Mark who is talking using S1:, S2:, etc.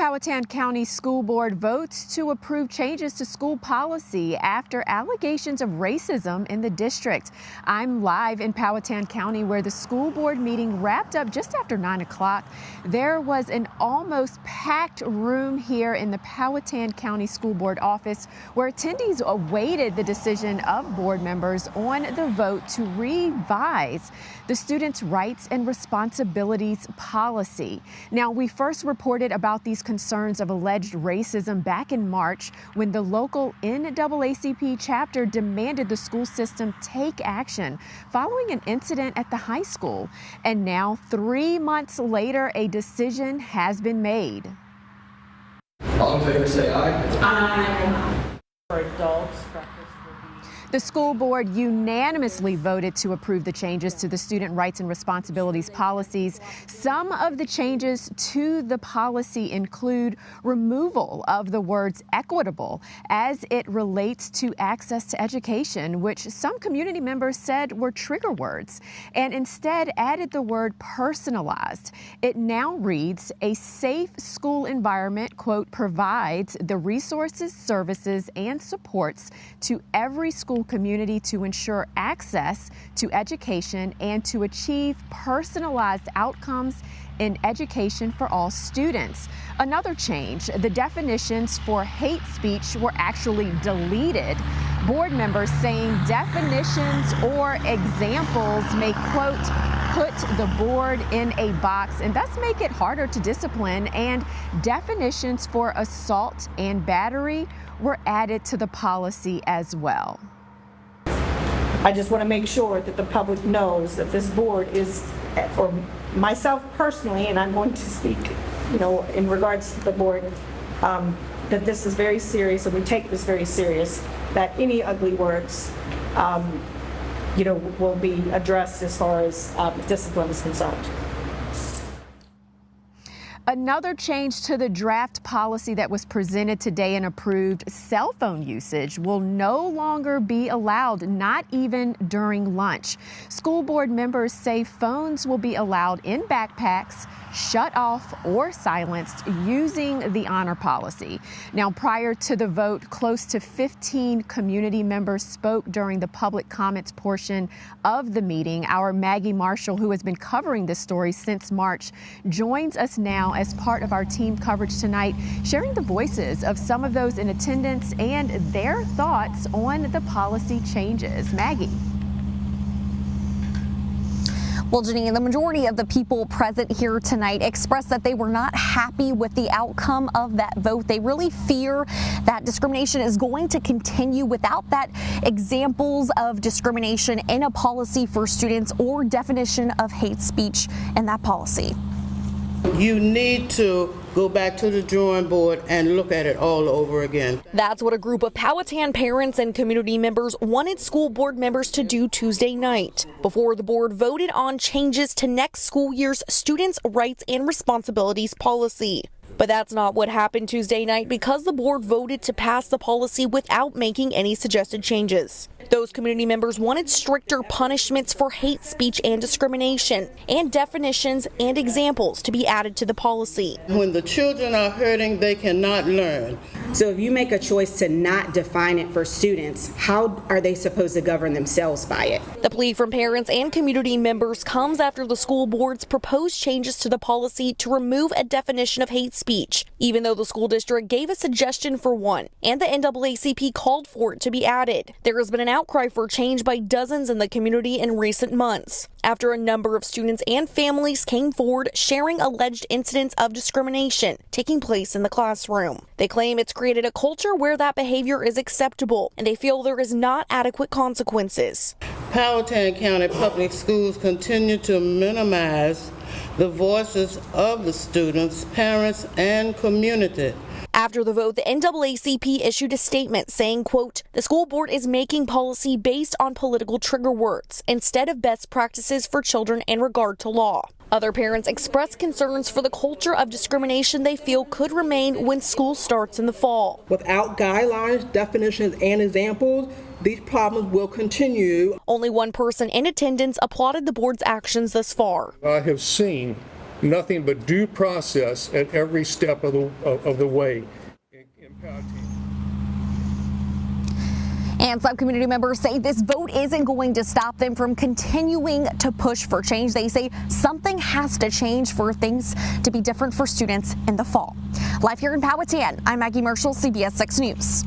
S1: Powhatan County School Board votes to approve changes to school policy after allegations of racism in the district. I'm live in Powhatan County where the school board meeting wrapped up just after 9 o'clock. There was an almost packed room here in the Powhatan County School Board office where attendees awaited the decision of board members on the vote to revise the Students' Rights and Responsibilities policy. Now, we first reported about these concerns of alleged racism back in March when the local NAACP chapter demanded the school system take action following an incident at the high school. And now, 3 months later, a decision has been made.
S2: All in favor say aye.
S3: Aye.
S4: For adults,
S1: The school board unanimously voted to approve the changes to the Student Rights and Responsibilities policies. Some of the changes to the policy include removal of the words equitable as it relates to access to education, which some community members said were trigger words, and instead added the word personalized. It now reads, a safe school environment, quote, provides the resources, services, and supports to every school community to ensure access to education and to achieve personalized outcomes in education for all students. Another change, the definitions for hate speech were actually deleted. Board members saying definitions or examples may, quote, put the board in a box and thus make it harder to discipline, and definitions for assault and battery were added to the policy as well.
S4: I just want to make sure that the public knows that this board is, for myself personally, and I'm going to speak, in regards to the board, that this is very serious and we take this very serious, that any ugly words, will be addressed as far as discipline is concerned.
S1: Another change to the draft policy that was presented today and approved, cell phone usage will no longer be allowed, not even during lunch. School board members say phones will be allowed in backpacks, shut off or silenced using the honor policy. Now, prior to the vote, close to 15 community members spoke during the public comments portion of the meeting. Our Maggie Marshall, who has been covering this story since March, joins us now as part of our team coverage tonight, sharing the voices of some of those in attendance and their thoughts on the policy changes. Maggie.
S5: Well, Janine, the majority of the people present here tonight expressed that they were not happy with the outcome of that vote. They really fear that discrimination is going to continue without that examples of discrimination in a policy for students or definition of hate speech in that policy.
S6: You need to go back to the drawing board and look at it all over again.
S5: That's what a group of Powhatan parents and community members wanted school board members to do Tuesday night before the board voted on changes to next school year's Students' Rights and Responsibilities policy. But that's not what happened Tuesday night because the board voted to pass the policy without making any suggested changes. Those community members wanted stricter punishments for hate speech and discrimination, and definitions and examples to be added to the policy.
S6: When the children are hurting, they cannot learn.
S3: So if you make a choice to not define it for students, how are they supposed to govern themselves by it?
S5: The plea from parents and community members comes after the school board's proposed changes to the policy to remove a definition of hate speech, even though the school district gave a suggestion for one, and the NAACP called for it to be added. There has been an outcry for change by dozens in the community in recent months, after a number of students and families came forward sharing alleged incidents of discrimination taking place in the classroom. They claim it's created a culture where that behavior is acceptable, and they feel there is not adequate consequences.
S6: Powhatan County Public Schools continue to minimize the voices of the students, parents, and community.
S5: After the vote, the NAACP issued a statement saying, quote, the school board is making policy based on political trigger words instead of best practices for children in regard to law. Other parents expressed concerns for the culture of discrimination they feel could remain when school starts in the fall.
S7: Without guidelines, definitions, and examples, these problems will continue.
S5: Only one person in attendance applauded the board's actions thus far.
S8: I have seen nothing but due process at every step of the way in Powhatan.
S5: And some community members say this vote isn't going to stop them from continuing to push for change. They say something has to change for things to be different for students in the fall. Live here in Powhatan, I'm Maggie Marshall, CBS 6 News.